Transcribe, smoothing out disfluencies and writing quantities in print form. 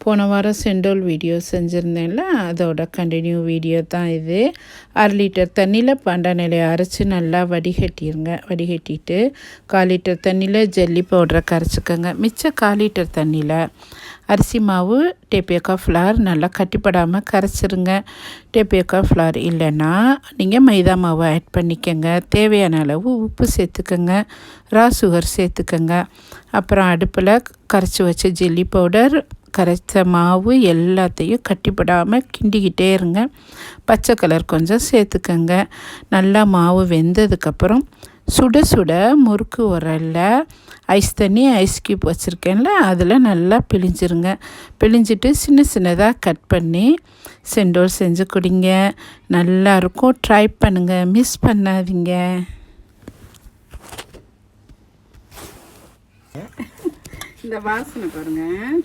போன வாரம் cendol video செஞ்சுருந்தேன்ல, அதோட கண்டினியூ வீடியோ தான் இது. 1/2 லிட்டர் தண்ணியில் பண்டாநிலையை அரைச்சி நல்லா வடிகட்டிடுங்க. வடிகட்டிட்டு 1/4 லிட்டர் தண்ணியில் ஜல்லி பவுடரை கரைச்சிக்கோங்க. மிச்சம் 1/4 லிட்டர் தண்ணியில் அரிசி மாவு, டேபியோக்கா ஃப்ளார் நல்லா கட்டிப்படாமல் கரைச்சிருங்க. டேபியோக்கா ஃப்ளார் இல்லைன்னா நீங்கள் மைதா மாவு ஆட் பண்ணிக்கோங்க. தேவையான அளவு உப்பு சேர்த்துக்கோங்க. ரா சுகர் சேர்த்துக்கோங்க. அப்புறம் அடுப்பில் கரைச்சி வச்ச ஜெல்லி பவுடர், கரைச்ச மாவு எல்லாத்தையும் கட்டிப்படாமல் கிண்டிக்கிட்டே இருங்க. பச்சை கலர் கொஞ்சம் சேர்த்துக்கோங்க. நல்லா மாவு வெந்ததுக்கப்புறம் சுட சுட முறுக்கு உரலில் ஐஸ் தண்ணி, ஐஸ் க்யூப் வச்சுருக்கேன்ல, அதில் நல்லா பிழிஞ்சிருங்க. பிழிஞ்சிட்டு சின்ன சின்னதாக கட் பண்ணி செண்டோல் செஞ்சு குடிங்க. நல்லாயிருக்கும். ட்ரை பண்ணுங்கள், மிஸ் பண்ணாதீங்க. இந்த வாசனை பாருங்கள்.